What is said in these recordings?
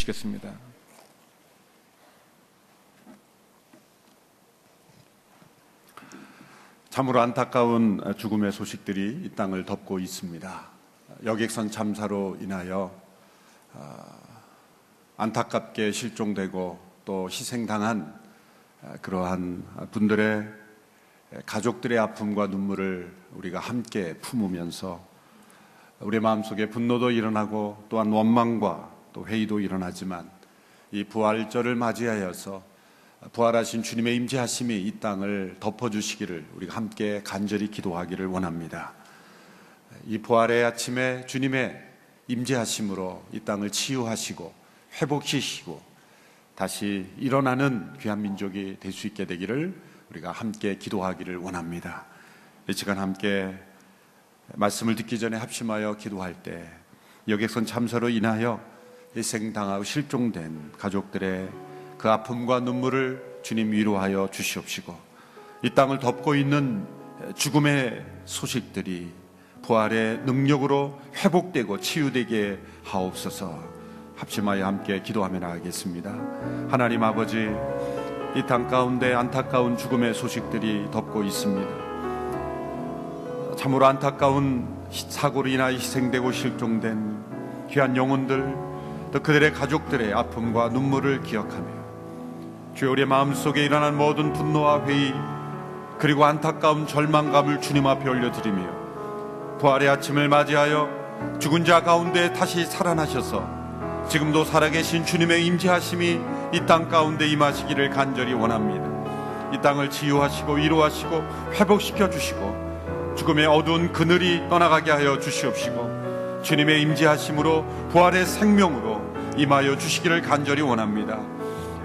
주시겠습니다. 참으로 안타까운 죽음의 소식들이 이 땅을 덮고 있습니다. 여객선 참사로 인하여 안타깝게 실종되고 또 희생당한 그러한 분들의 가족들의 아픔과 눈물을 우리가 함께 품으면서 우리 마음속에 분노도 일어나고 또한 원망과 또 회의도 일어나지만 이 부활절을 맞이하여서 부활하신 주님의 임재하심이 이 땅을 덮어주시기를 우리가 함께 간절히 기도하기를 원합니다. 이 부활의 아침에 주님의 임재하심으로 이 땅을 치유하시고 회복시키시고 다시 일어나는 귀한 민족이 될 수 있게 되기를 우리가 함께 기도하기를 원합니다. 이 시간 함께 말씀을 듣기 전에 합심하여 기도할 때 여객선 참사로 인하여 희생당하고 실종된 가족들의 그 아픔과 눈물을 주님 위로하여 주시옵시고 이 땅을 덮고 있는 죽음의 소식들이 부활의 능력으로 회복되고 치유되게 하옵소서. 합심하여 함께 기도하며 나가겠습니다. 하나님 아버지, 이 땅 가운데 안타까운 죽음의 소식들이 덮고 있습니다. 참으로 안타까운 사고로 인하여 희생되고 실종된 귀한 영혼들, 또 그들의 가족들의 아픔과 눈물을 기억하며 주여 우리의 마음속에 일어난 모든 분노와 회의 그리고 안타까운 절망감을 주님 앞에 올려드리며 부활의 아침을 맞이하여 죽은 자 가운데 다시 살아나셔서 지금도 살아계신 주님의 임재하심이 이 땅 가운데 임하시기를 간절히 원합니다. 이 땅을 치유하시고 위로하시고 회복시켜 주시고 죽음의 어두운 그늘이 떠나가게 하여 주시옵시고 주님의 임재하심으로 부활의 생명으로 임하여 주시기를 간절히 원합니다.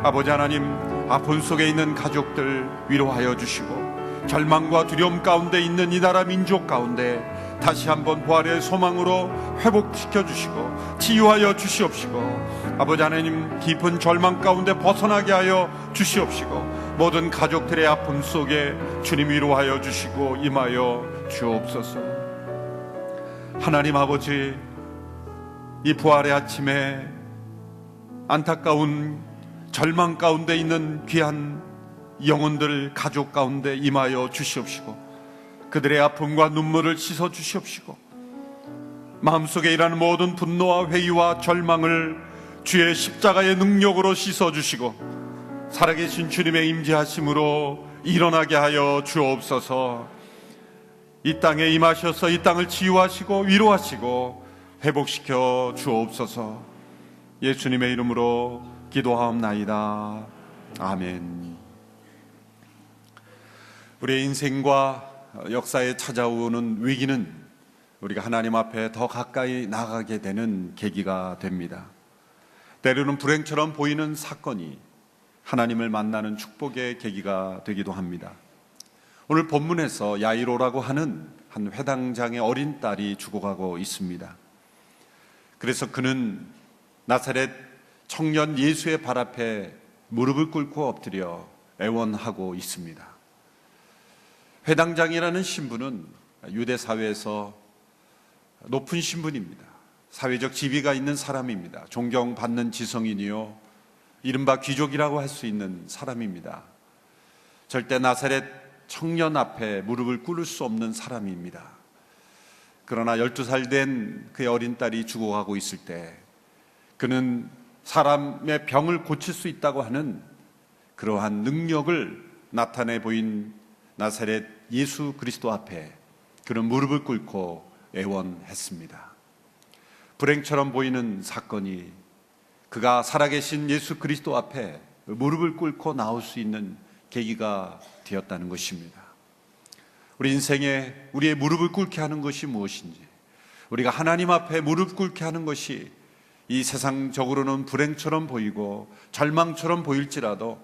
아버지 하나님, 아픔 속에 있는 가족들 위로하여 주시고 절망과 두려움 가운데 있는 이 나라 민족 가운데 다시 한번 부활의 소망으로 회복시켜 주시고 치유하여 주시옵시고 아버지 하나님, 깊은 절망 가운데 벗어나게 하여 주시옵시고 모든 가족들의 아픔 속에 주님 위로하여 주시고 임하여 주옵소서. 하나님 아버지, 이 부활의 아침에 안타까운 절망 가운데 있는 귀한 영혼들 가족 가운데 임하여 주시옵시고 그들의 아픔과 눈물을 씻어 주시옵시고 마음속에 일하는 모든 분노와 회의와 절망을 주의 십자가의 능력으로 씻어 주시고 살아계신 주님의 임재하심으로 일어나게 하여 주옵소서. 이 땅에 임하셔서 이 땅을 치유하시고 위로하시고 회복시켜 주옵소서. 예수님의 이름으로 기도하옵나이다. 아멘. 우리의 인생과 역사에 찾아오는 위기는 우리가 하나님 앞에 더 가까이 나가게 되는 계기가 됩니다. 때로는 불행처럼 보이는 사건이 하나님을 만나는 축복의 계기가 되기도 합니다. 오늘 본문에서 야이로라고 하는 한 회당장의 어린 딸이 죽어가고 있습니다. 그래서 그는 나사렛 청년 예수의 발 앞에 무릎을 꿇고 엎드려 애원하고 있습니다. 회당장이라는 신분은 유대 사회에서 높은 신분입니다. 사회적 지위가 있는 사람입니다. 존경받는 지성인이요 이른바 귀족이라고 할 수 있는 사람입니다. 절대 나사렛 청년 앞에 무릎을 꿇을 수 없는 사람입니다. 그러나 12살 된 그의 어린 딸이 죽어가고 있을 때 그는 사람의 병을 고칠 수 있다고 하는 그러한 능력을 나타내 보인 나사렛 예수 그리스도 앞에 그는 무릎을 꿇고 애원했습니다. 불행처럼 보이는 사건이 그가 살아계신 예수 그리스도 앞에 무릎을 꿇고 나올 수 있는 계기가 되었다는 것입니다. 우리 인생에 우리의 무릎을 꿇게 하는 것이 무엇인지, 우리가 하나님 앞에 무릎 꿇게 하는 것이 이 세상적으로는 불행처럼 보이고 절망처럼 보일지라도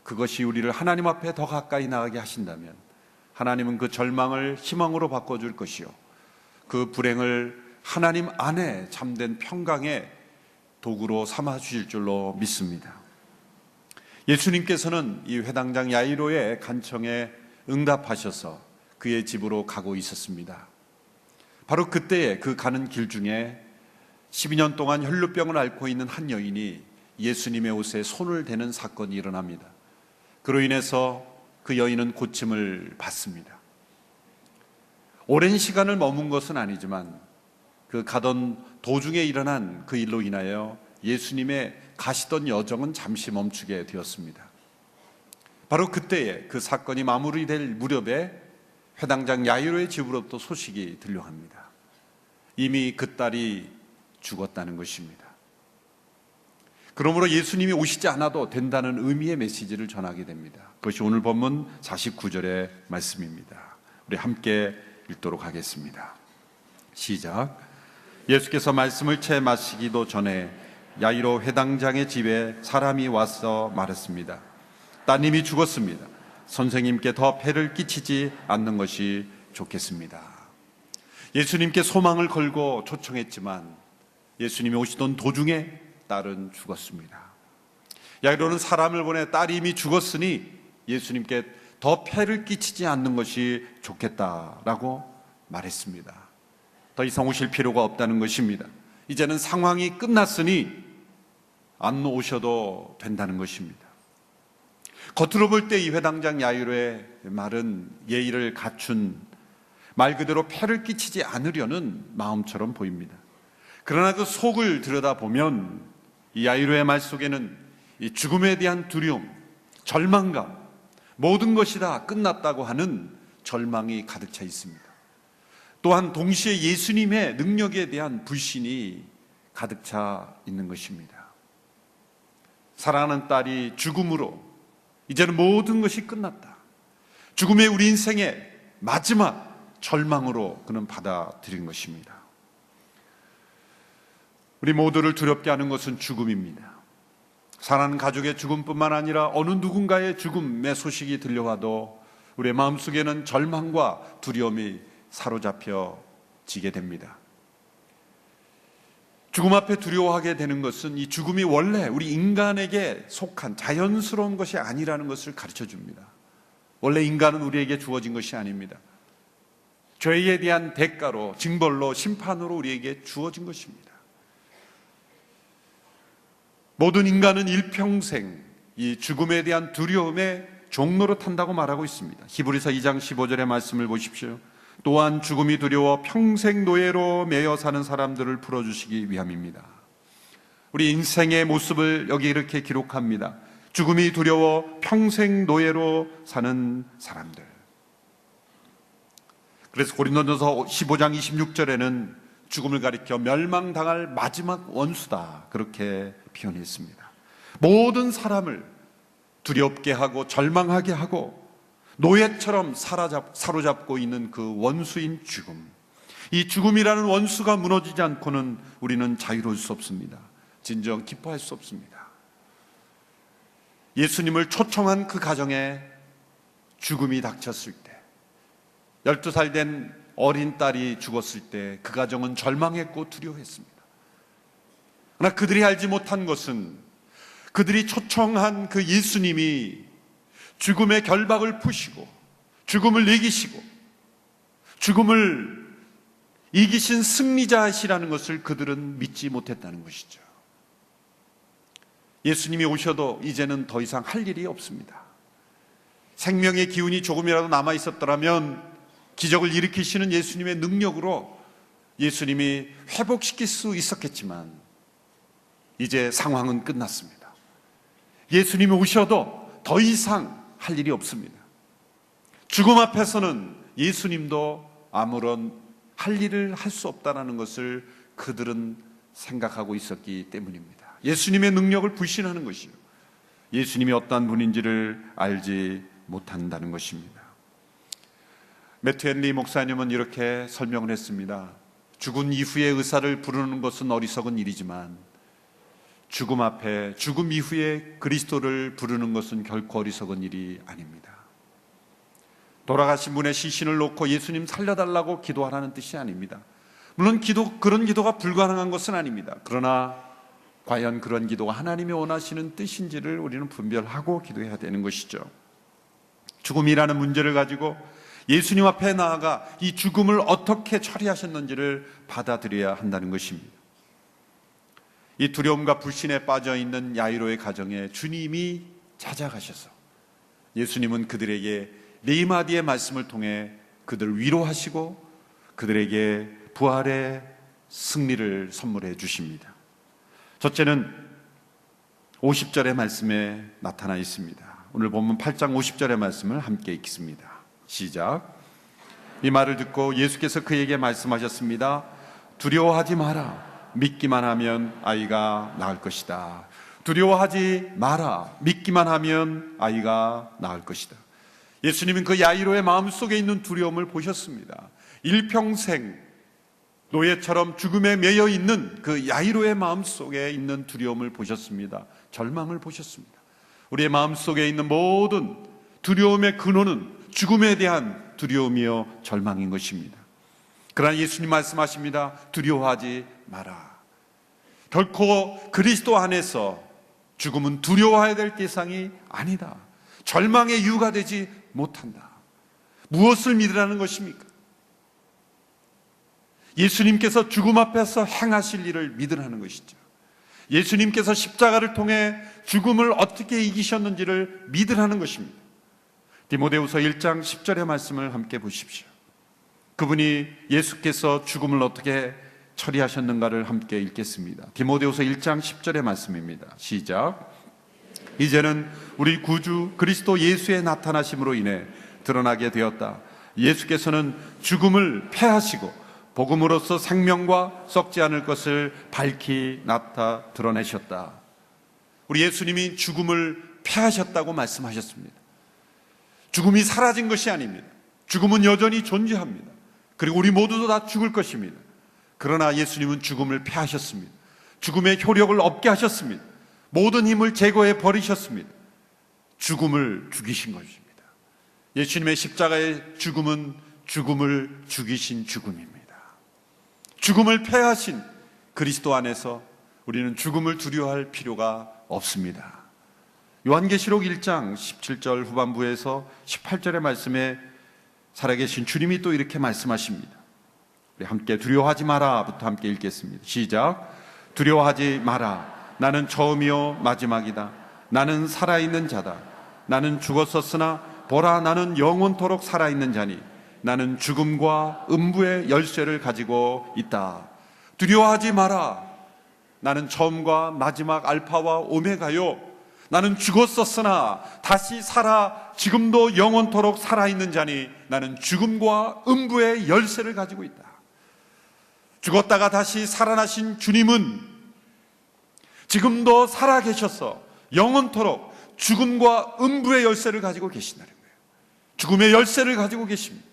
그것이 우리를 하나님 앞에 더 가까이 나가게 하신다면 하나님은 그 절망을 희망으로 바꿔줄 것이요 그 불행을 하나님 안에 참된 평강의 도구로 삼아 주실 줄로 믿습니다. 예수님께서는 이 회당장 야이로의 간청에 응답하셔서 그의 집으로 가고 있었습니다. 바로 그때에 그 가는 길 중에 12년 동안 혈루병을 앓고 있는 한 여인이 예수님의 옷에 손을 대는 사건이 일어납니다. 그로 인해서 그 여인은 고침을 받습니다. 오랜 시간을 머문 것은 아니지만 그 가던 도중에 일어난 그 일로 인하여 예수님의 가시던 여정은 잠시 멈추게 되었습니다. 바로 그때에 그 사건이 마무리될 무렵에 회당장 야이로의 집으로부터 소식이 들려갑니다. 이미 그 딸이 죽었다는 것입니다. 그러므로 예수님이 오시지 않아도 된다는 의미의 메시지를 전하게 됩니다. 그것이 오늘 본문 49절의 말씀입니다. 우리 함께 읽도록 하겠습니다. 시작. 예수께서 말씀을 채 마시기도 전에 야이로 회당장의 집에 사람이 와서 말했습니다. 따님이 죽었습니다. 선생님께 더 폐를 끼치지 않는 것이 좋겠습니다. 예수님께 소망을 걸고 초청했지만 예수님이 오시던 도중에 딸은 죽었습니다. 야이로는 사람을 보내 딸이 이미 죽었으니 예수님께 더 폐를 끼치지 않는 것이 좋겠다라고 말했습니다. 더 이상 오실 필요가 없다는 것입니다. 이제는 상황이 끝났으니 안 오셔도 된다는 것입니다. 겉으로 볼 때 이 회당장 야이로의 말은 예의를 갖춘 말 그대로 폐를 끼치지 않으려는 마음처럼 보입니다. 그러나 그 속을 들여다보면 이 야이로의 말 속에는 이 죽음에 대한 두려움, 절망감, 모든 것이 다 끝났다고 하는 절망이 가득 차 있습니다. 또한 동시에 예수님의 능력에 대한 불신이 가득 차 있는 것입니다. 사랑하는 딸이 죽음으로 이제는 모든 것이 끝났다. 죽음의 우리 인생의 마지막 절망으로 그는 받아들인 것입니다. 우리 모두를 두렵게 하는 것은 죽음입니다. 사랑하는 가족의 죽음뿐만 아니라 어느 누군가의 죽음의 소식이 들려와도 우리의 마음속에는 절망과 두려움이 사로잡혀지게 됩니다. 죽음 앞에 두려워하게 되는 것은 이 죽음이 원래 우리 인간에게 속한 자연스러운 것이 아니라는 것을 가르쳐 줍니다. 원래 인간은 우리에게 주어진 것이 아닙니다. 죄에 대한 대가로, 징벌로, 심판으로 우리에게 주어진 것입니다. 모든 인간은 일평생 이 죽음에 대한 두려움에 종노릇한다고 말하고 있습니다. 히브리서 2장 15절의 말씀을 보십시오. 또한 죽음이 두려워 평생 노예로 매여 사는 사람들을 풀어주시기 위함입니다. 우리 인생의 모습을 여기 이렇게 기록합니다. 죽음이 두려워 평생 노예로 사는 사람들. 그래서 고린도전서 15장 26절에는 죽음을 가리켜 멸망당할 마지막 원수다, 그렇게 표현했습니다. 모든 사람을 두렵게 하고 절망하게 하고 노예처럼 사로잡고 있는 그 원수인 죽음, 이 죽음이라는 원수가 무너지지 않고는 우리는 자유로울 수 없습니다. 진정 기뻐할 수 없습니다. 예수님을 초청한 그 가정에 죽음이 닥쳤을 때, 12살 된 어린 딸이 죽었을 때 그 가정은 절망했고 두려워했습니다. 그러나 그들이 알지 못한 것은 그들이 초청한 그 예수님이 죽음의 결박을 푸시고 죽음을 이기시고 죽음을 이기신 승리자이시라는 것을 그들은 믿지 못했다는 것이죠. 예수님이 오셔도 이제는 더 이상 할 일이 없습니다. 생명의 기운이 조금이라도 남아 있었더라면 기적을 일으키시는 예수님의 능력으로 예수님이 회복시킬 수 있었겠지만 이제 상황은 끝났습니다. 예수님이 오셔도 더 이상 할 일이 없습니다. 죽음 앞에서는 예수님도 아무런 할 일을 할 수 없다는 것을 그들은 생각하고 있었기 때문입니다. 예수님의 능력을 불신하는 것이요, 예수님이 어떠한 분인지를 알지 못한다는 것입니다. 매튜 헨리 목사님은 이렇게 설명을 했습니다. 죽은 이후의 의사를 부르는 것은 어리석은 일이지만 죽음 앞에, 죽음 이후에 그리스도를 부르는 것은 결코 어리석은 일이 아닙니다. 돌아가신 분의 시신을 놓고 예수님 살려달라고 기도하라는 뜻이 아닙니다. 물론 그런 기도가 불가능한 것은 아닙니다. 그러나 과연 그런 기도가 하나님이 원하시는 뜻인지를 우리는 분별하고 기도해야 되는 것이죠. 죽음이라는 문제를 가지고 예수님 앞에 나아가 이 죽음을 어떻게 처리하셨는지를 받아들여야 한다는 것입니다. 이 두려움과 불신에 빠져 있는 야이로의 가정에 주님이 찾아가셔서 예수님은 그들에게 네 마디의 말씀을 통해 그들을 위로하시고 그들에게 부활의 승리를 선물해 주십니다. 첫째는 50절의 말씀에 나타나 있습니다. 오늘 본문 8장 50절의 말씀을 함께 읽겠습니다. 시작. 이 말을 듣고 예수께서 그에게 말씀하셨습니다. 두려워하지 마라. 믿기만 하면 아이가 나을 것이다. 두려워하지 마라. 믿기만 하면 아이가 나을 것이다. 예수님은 그 야이로의 마음속에 있는 두려움을 보셨습니다. 일평생 노예처럼 죽음에 매여 있는 그 야이로의 마음속에 있는 두려움을 보셨습니다. 절망을 보셨습니다. 우리의 마음속에 있는 모든 두려움의 근원은 죽음에 대한 두려움이요 절망인 것입니다. 그러나 예수님 말씀하십니다. 두려워하지 마라. 결코 그리스도 안에서 죽음은 두려워해야 될 대상이 아니다. 절망의 이유가 되지 못한다. 무엇을 믿으라는 것입니까? 예수님께서 죽음 앞에서 행하실 일을 믿으라는 것이죠. 예수님께서 십자가를 통해 죽음을 어떻게 이기셨는지를 믿으라는 것입니다. 디모데후서 1장 10절의 말씀을 함께 보십시오. 그분이 예수께서 죽음을 어떻게 처리하셨는가를 함께 읽겠습니다. 디모데후서 1장 10절의 말씀입니다. 시작. 이제는 우리 구주 그리스도 예수의 나타나심으로 인해 드러나게 되었다. 예수께서는 죽음을 패하시고 복음으로써 생명과 썩지 않을 것을 밝히 드러내셨다. 우리 예수님이 죽음을 패하셨다고 말씀하셨습니다. 죽음이 사라진 것이 아닙니다. 죽음은 여전히 존재합니다. 그리고 우리 모두도 다 죽을 것입니다. 그러나 예수님은 죽음을 패하셨습니다. 죽음의 효력을 없게 하셨습니다. 모든 힘을 제거해 버리셨습니다. 죽음을 죽이신 것입니다. 예수님의 십자가의 죽음은 죽음을 죽이신 죽음입니다. 죽음을 패하신 그리스도 안에서 우리는 죽음을 두려워할 필요가 없습니다. 요한계시록 1장 17절 후반부에서 18절의 말씀에 살아계신 주님이 또 이렇게 말씀하십니다. 우리 함께 두려워하지 마라부터 함께 읽겠습니다. 시작. 두려워하지 마라. 나는 처음이요 마지막이다. 나는 살아있는 자다. 나는 죽었었으나 보라 나는 영원토록 살아있는 자니 나는 죽음과 음부의 열쇠를 가지고 있다. 두려워하지 마라. 나는 처음과 마지막 알파와 오메가요. 나는 죽었었으나 다시 살아 지금도 영원토록 살아있는 자니 나는 죽음과 음부의 열쇠를 가지고 있다. 죽었다가 다시 살아나신 주님은 지금도 살아계셔서 영원토록 죽음과 음부의 열쇠를 가지고 계신다는 거예요. 죽음의 열쇠를 가지고 계십니다.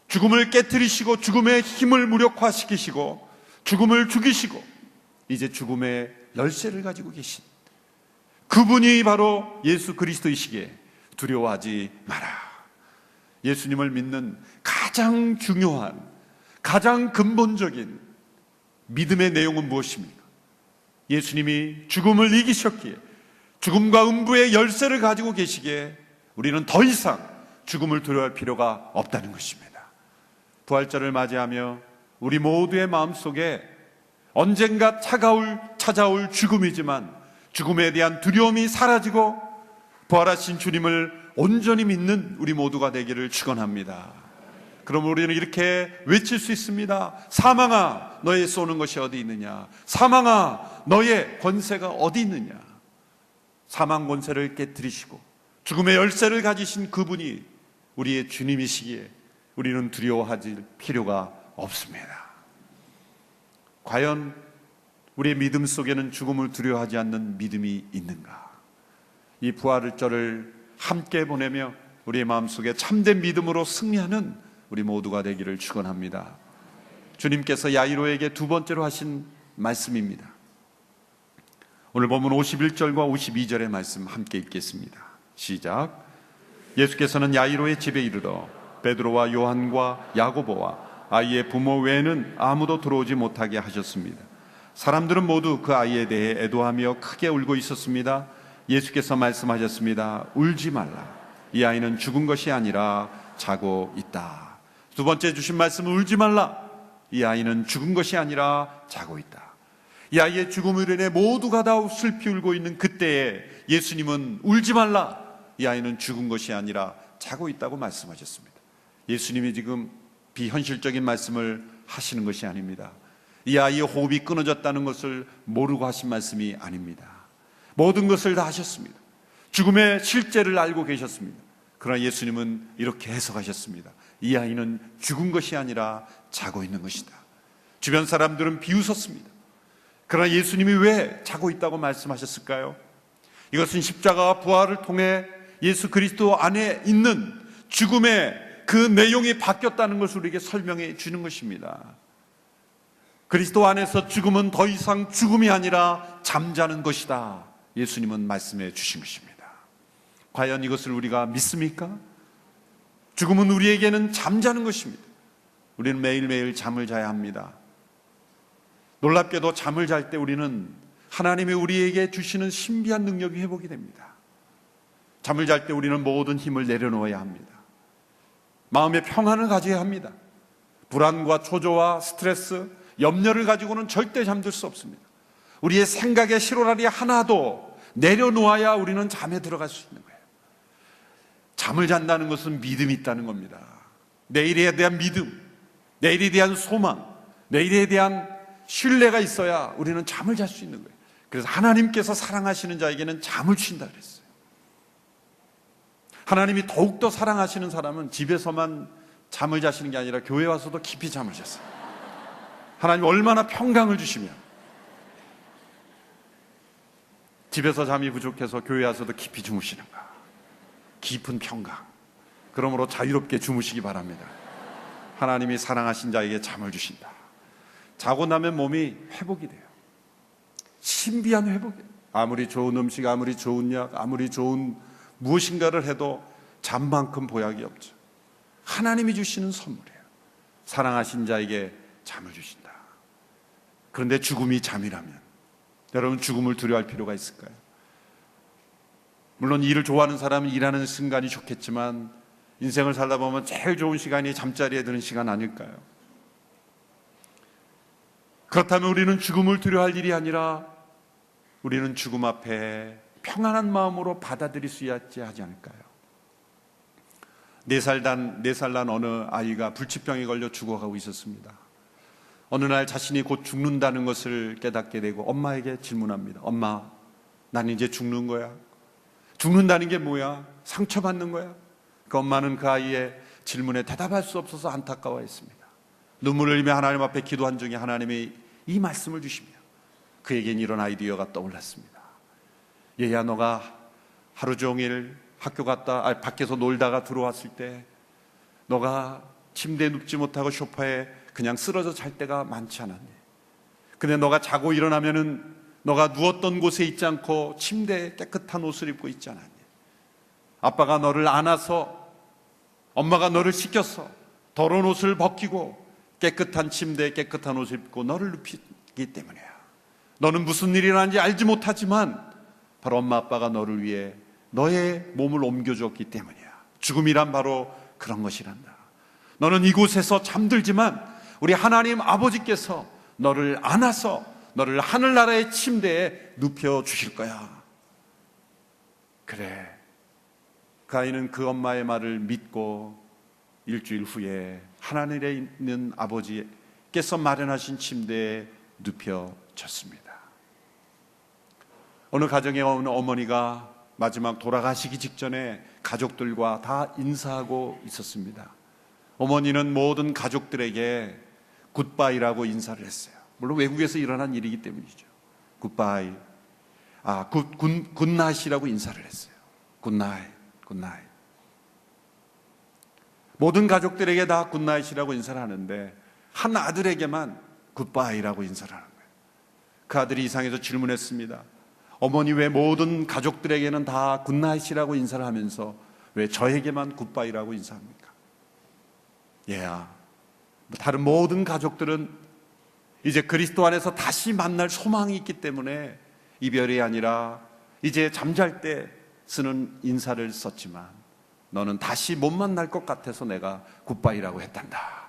죽음을 깨트리시고 죽음의 힘을 무력화시키시고 죽음을 죽이시고 이제 죽음의 열쇠를 가지고 계신 그분이 바로 예수 그리스도이시기에 두려워하지 마라. 예수님을 믿는 가장 중요한 가장 근본적인 믿음의 내용은 무엇입니까? 예수님이 죽음을 이기셨기에 죽음과 음부의 열쇠를 가지고 계시기에 우리는 더 이상 죽음을 두려워할 필요가 없다는 것입니다. 부활절을 맞이하며 우리 모두의 마음속에 언젠가 찾아올 죽음이지만 죽음에 대한 두려움이 사라지고 부활하신 주님을 온전히 믿는 우리 모두가 되기를 축원합니다. 그럼 우리는 이렇게 외칠 수 있습니다. 사망아 너의 쏘는 것이 어디 있느냐. 사망아 너의 권세가 어디 있느냐. 사망 권세를 깨뜨리시고 죽음의 열쇠를 가지신 그분이 우리의 주님이시기에 우리는 두려워하실 필요가 없습니다. 과연 우리의 믿음 속에는 죽음을 두려워하지 않는 믿음이 있는가? 이 부활절을 함께 보내며 우리의 마음속에 참된 믿음으로 승리하는 우리 모두가 되기를 축원합니다. 주님께서 야이로에게 두 번째로 하신 말씀입니다. 오늘 본문 51절과 52절의 말씀 함께 읽겠습니다. 시작. 예수께서는 야이로의 집에 이르러 베드로와 요한과 야고보와 아이의 부모 외에는 아무도 들어오지 못하게 하셨습니다. 사람들은 모두 그 아이에 대해 애도하며 크게 울고 있었습니다. 예수께서 말씀하셨습니다. 울지 말라. 이 아이는 죽은 것이 아니라 자고 있다. 두 번째 주신 말씀은 울지 말라. 이 아이는 죽은 것이 아니라 자고 있다. 이 아이의 죽음으로 인해 모두가 다 슬피 울고 있는 그때에 예수님은 울지 말라, 이 아이는 죽은 것이 아니라 자고 있다고 말씀하셨습니다. 예수님이 지금 비현실적인 말씀을 하시는 것이 아닙니다. 이 아이의 호흡이 끊어졌다는 것을 모르고 하신 말씀이 아닙니다. 모든 것을 다 하셨습니다. 죽음의 실제를 알고 계셨습니다. 그러나 예수님은 이렇게 해석하셨습니다. 이 아이는 죽은 것이 아니라 자고 있는 것이다. 주변 사람들은 비웃었습니다. 그러나 예수님이 왜 자고 있다고 말씀하셨을까요? 이것은 십자가와 부활을 통해 예수 그리스도 안에 있는 죽음의 그 내용이 바뀌었다는 것을 우리에게 설명해 주는 것입니다. 그리스도 안에서 죽음은 더 이상 죽음이 아니라 잠자는 것이다, 예수님은 말씀해 주신 것입니다. 과연 이것을 우리가 믿습니까? 죽음은 우리에게는 잠자는 것입니다. 우리는 매일매일 잠을 자야 합니다. 놀랍게도 잠을 잘 때 우리는 하나님이 우리에게 주시는 신비한 능력이 회복이 됩니다. 잠을 잘 때 우리는 모든 힘을 내려놓아야 합니다. 마음의 평안을 가져야 합니다. 불안과 초조와 스트레스, 염려를 가지고는 절대 잠들 수 없습니다. 우리의 생각의 실오라리 하나도 내려놓아야 우리는 잠에 들어갈 수 있는 거예요. 잠을 잔다는 것은 믿음이 있다는 겁니다. 내일에 대한 믿음, 내일에 대한 소망, 내일에 대한 신뢰가 있어야 우리는 잠을 잘 수 있는 거예요. 그래서 하나님께서 사랑하시는 자에게는 잠을 주신다 그랬어요. 하나님이 더욱더 사랑하시는 사람은 집에서만 잠을 자시는 게 아니라 교회 와서도 깊이 잠을 잤어요. 하나님 얼마나 평강을 주시면, 집에서 잠이 부족해서 교회 와서도 깊이 주무시는가. 깊은 평강. 그러므로 자유롭게 주무시기 바랍니다. 하나님이 사랑하신 자에게 잠을 주신다. 자고 나면 몸이 회복이 돼요. 신비한 회복이에요. 아무리 좋은 음식, 아무리 좋은 약, 아무리 좋은 무엇인가를 해도 잠만큼 보약이 없죠. 하나님이 주시는 선물이에요. 사랑하신 자에게 잠을 주신다. 그런데 죽음이 잠이라면 여러분, 죽음을 두려워할 필요가 있을까요? 물론 일을 좋아하는 사람은 일하는 순간이 좋겠지만 인생을 살다 보면 제일 좋은 시간이 잠자리에 드는 시간 아닐까요? 그렇다면 우리는 죽음을 두려워할 일이 아니라 우리는 죽음 앞에 평안한 마음으로 받아들일 수 있지 하지 않을까요? 4살 난 어느 아이가 불치병에 걸려 죽어가고 있었습니다. 어느 날 자신이 곧 죽는다는 것을 깨닫게 되고 엄마에게 질문합니다. 엄마, 난 이제 죽는 거야. 죽는다는 게 뭐야? 상처받는 거야? 그 엄마는 그 아이의 질문에 대답할 수 없어서 안타까워했습니다. 눈물을 흘리며 하나님 앞에 기도한 중에 하나님이 이 말씀을 주시며 그에겐 이런 아이디어가 떠올랐습니다. 얘야, 너가 하루 종일 학교 갔다 밖에서 놀다가 들어왔을 때 너가 침대에 눕지 못하고 소파에 그냥 쓰러져 잘 때가 많지 않았니? 근데 너가 자고 일어나면은 너가 누웠던 곳에 있지 않고 침대에 깨끗한 옷을 입고 있지 않았니? 아빠가 너를 안아서, 엄마가 너를 씻겼어. 더러운 옷을 벗기고 깨끗한 침대에 깨끗한 옷을 입고 너를 눕히기 때문이야. 너는 무슨 일이 일어나는지 알지 못하지만 바로 엄마 아빠가 너를 위해 너의 몸을 옮겨주었기 때문이야. 죽음이란 바로 그런 것이란다. 너는 이곳에서 잠들지만 우리 하나님 아버지께서 너를 안아서 너를 하늘나라의 침대에 눕혀주실 거야. 그래, 그 아이는 그 엄마의 말을 믿고 일주일 후에 하늘에 있는 아버지께서 마련하신 침대에 눕혀졌습니다. 어느 가정에 어느 어머니가 마지막 돌아가시기 직전에 가족들과 다 인사하고 있었습니다. 어머니는 모든 가족들에게 굿바이라고 인사를 했어요. 물론 외국에서 일어난 일이기 때문이죠. 굿바이, 굿나잇이라고 인사를 했어요. 굿나잇, 굿나잇. 모든 가족들에게 다 굿나잇이라고 인사를 하는데 한 아들에게만 굿바이라고 인사를 하는 거예요. 그 아들이 이상해서 질문했습니다. 어머니, 왜 모든 가족들에게는 다 굿나잇이라고 인사를 하면서 왜 저에게만 굿바이라고 인사합니까? 얘야, 다른 모든 가족들은 이제 그리스도 안에서 다시 만날 소망이 있기 때문에 이별이 아니라 이제 잠잘 때 쓰는 인사를 썼지만 너는 다시 못 만날 것 같아서 내가 굿바이라고 했단다.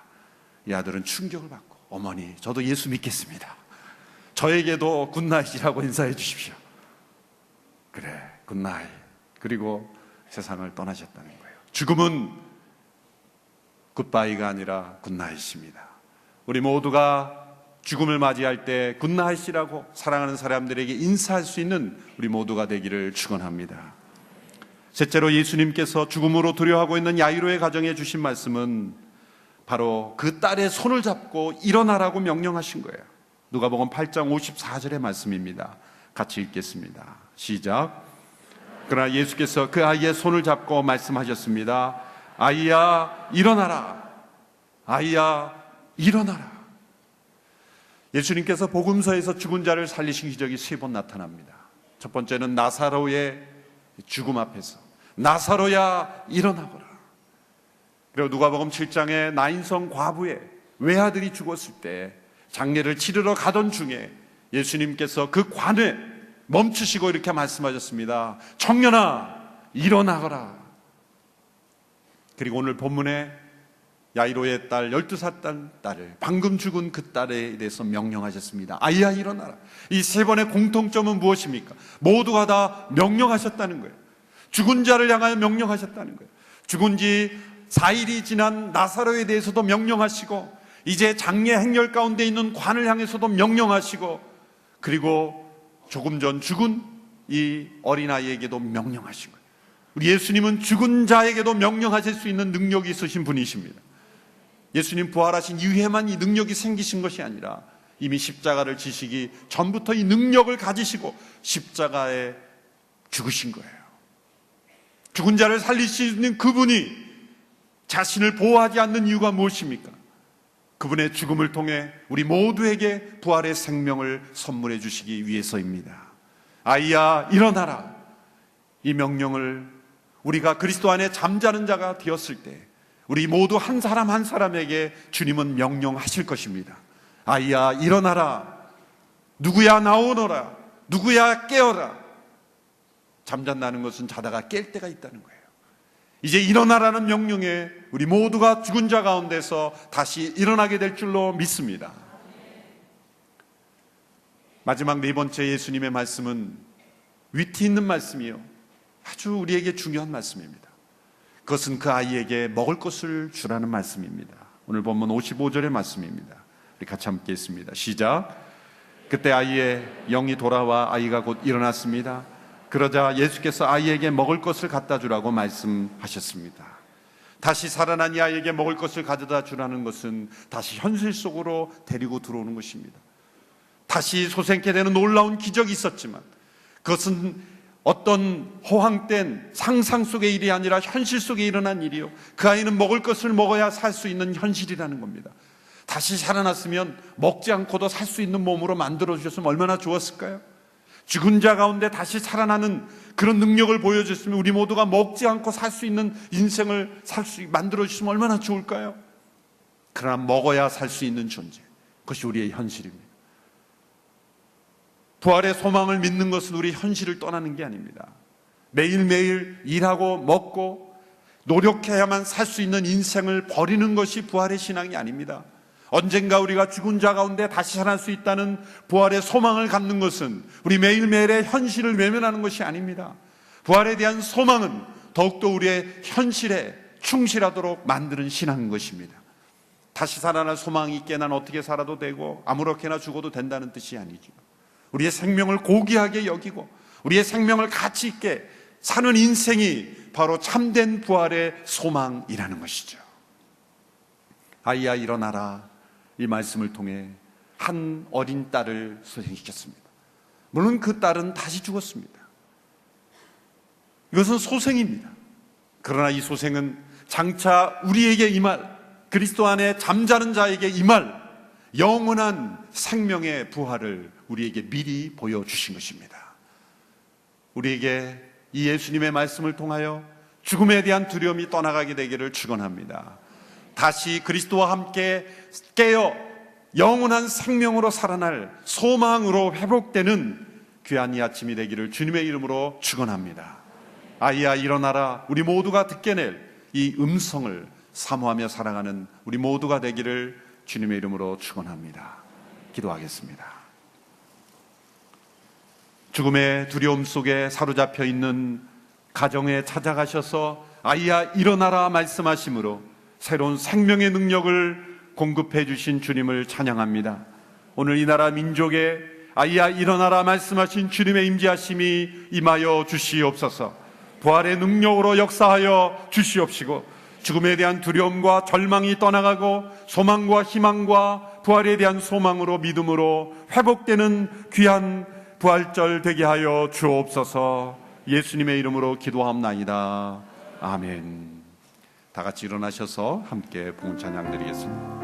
이 아들은 충격을 받고, 어머니, 저도 예수 믿겠습니다. 저에게도 굿나잇이라고 인사해 주십시오. 그래, 굿나잇. 그리고 세상을 떠나셨다는 거예요. 죽음은 굿바이가 아니라 굿나잇입니다. 우리 모두가 죽음을 맞이할 때 굿나잇이라고 사랑하는 사람들에게 인사할 수 있는 우리 모두가 되기를 축원합니다. 셋째로, 예수님께서 죽음으로 두려워하고 있는 야이로의 가정에 주신 말씀은 바로 그 딸의 손을 잡고 일어나라고 명령하신 거예요. 누가복음 8장 54절의 말씀입니다. 같이 읽겠습니다. 시작. 그러나 예수께서 그 아이의 손을 잡고 말씀하셨습니다. 아이야, 일어나라. 아이야, 일어나라. 예수님께서 복음서에서 죽은 자를 살리신 기적이 3번 나타납니다. 첫 번째는 나사로의 죽음 앞에서 나사로야, 일어나거라. 그리고 누가복음 7장에 나인성 과부의 외아들이 죽었을 때 장례를 치르러 가던 중에 예수님께서 그 관에 멈추시고 이렇게 말씀하셨습니다. 청년아, 일어나거라. 그리고 오늘 본문에 야이로의 딸, 12살 딸을, 방금 죽은 그 딸에 대해서 명령하셨습니다. 아이야, 일어나라. 이 3번의 공통점은 무엇입니까? 모두가 다 명령하셨다는 거예요. 죽은 자를 향하여 명령하셨다는 거예요. 죽은 지 4일이 지난 나사로에 대해서도 명령하시고, 이제 장례 행렬 가운데 있는 관을 향해서도 명령하시고, 그리고 조금 전 죽은 이 어린아이에게도 명령하신 거예요. 우리 예수님은 죽은 자에게도 명령하실 수 있는 능력이 있으신 분이십니다. 예수님 부활하신 이후에만 이 능력이 생기신 것이 아니라 이미 십자가를 지시기 전부터 이 능력을 가지시고 십자가에 죽으신 거예요. 죽은 자를 살리시는 그분이 자신을 보호하지 않는 이유가 무엇입니까? 그분의 죽음을 통해 우리 모두에게 부활의 생명을 선물해 주시기 위해서입니다. 아이야, 일어나라. 이 명령을 우리가 그리스도 안에 잠자는 자가 되었을 때 우리 모두 한 사람 한 사람에게 주님은 명령하실 것입니다. 아이야, 일어나라. 누구야, 나오너라. 누구야, 깨어라. 잠잔다는 것은 자다가 깰 때가 있다는 거예요. 이제 일어나라는 명령에 우리 모두가 죽은 자 가운데서 다시 일어나게 될 줄로 믿습니다. 마지막 4번째 예수님의 말씀은 위트 있는 말씀이요, 아주 우리에게 중요한 말씀입니다. 그것은 그 아이에게 먹을 것을 주라는 말씀입니다. 오늘 본문 55절의 말씀입니다. 우리 같이 함께 읽습니다. 시작. 그때 아이의 영이 돌아와 아이가 곧 일어났습니다. 그러자 예수께서 아이에게 먹을 것을 갖다 주라고 말씀하셨습니다. 다시 살아난 이 아이에게 먹을 것을 가져다 주라는 것은 다시 현실 속으로 데리고 들어오는 것입니다. 다시 소생케 되는 놀라운 기적이 있었지만 그것은 어떤 허황된 상상 속의 일이 아니라 현실 속에 일어난 일이요, 그 아이는 먹을 것을 먹어야 살 수 있는 현실이라는 겁니다. 다시 살아났으면 먹지 않고도 살 수 있는 몸으로 만들어주셨으면 얼마나 좋았을까요? 죽은 자 가운데 다시 살아나는 그런 능력을 보여줬으면 우리 모두가 먹지 않고 살 수 있는 인생을 만들어주시면 얼마나 좋을까요? 그러나 먹어야 살 수 있는 존재, 그것이 우리의 현실입니다. 부활의 소망을 믿는 것은 우리 현실을 떠나는 게 아닙니다. 매일매일 일하고 먹고 노력해야만 살 수 있는 인생을 버리는 것이 부활의 신앙이 아닙니다. 언젠가 우리가 죽은 자 가운데 다시 살아날 수 있다는 부활의 소망을 갖는 것은 우리 매일매일의 현실을 외면하는 것이 아닙니다. 부활에 대한 소망은 더욱더 우리의 현실에 충실하도록 만드는 신앙인 것입니다. 다시 살아날 소망이 있게 난 어떻게 살아도 되고 아무렇게나 죽어도 된다는 뜻이 아니죠. 우리의 생명을 고귀하게 여기고 우리의 생명을 가치 있게 사는 인생이 바로 참된 부활의 소망이라는 것이죠. 아이야, 일어나라. 이 말씀을 통해 한 어린 딸을 소생시켰습니다. 물론 그 딸은 다시 죽었습니다. 이것은 소생입니다. 그러나 이 소생은 장차 우리에게 임할, 그리스도 안에 잠자는 자에게 임할 영원한 생명의 부활을 우리에게 미리 보여주신 것입니다. 우리에게 이 예수님의 말씀을 통하여 죽음에 대한 두려움이 떠나가게 되기를 축원합니다. 다시 그리스도와 함께 깨어 영원한 생명으로 살아날 소망으로 회복되는 귀한 이 아침이 되기를 주님의 이름으로 축원합니다. 아이야, 일어나라. 우리 모두가 듣게 낼 이 음성을 사모하며 살아가는 우리 모두가 되기를 주님의 이름으로 축원합니다. 기도하겠습니다. 죽음의 두려움 속에 사로잡혀 있는 가정에 찾아가셔서 아이야 일어나라 말씀하심으로 새로운 생명의 능력을 공급해 주신 주님을 찬양합니다. 오늘 이 나라 민족에 아이야 일어나라 말씀하신 주님의 임재하심이 임하여 주시옵소서. 부활의 능력으로 역사하여 주시옵시고 죽음에 대한 두려움과 절망이 떠나가고 소망과 희망과 부활에 대한 소망으로 믿음으로 회복되는 귀한 부활절 되게 하여 주옵소서. 예수님의 이름으로 기도하옵나이다. 아멘. 다 같이 일어나셔서 함께 봉헌 찬양 드리겠습니다.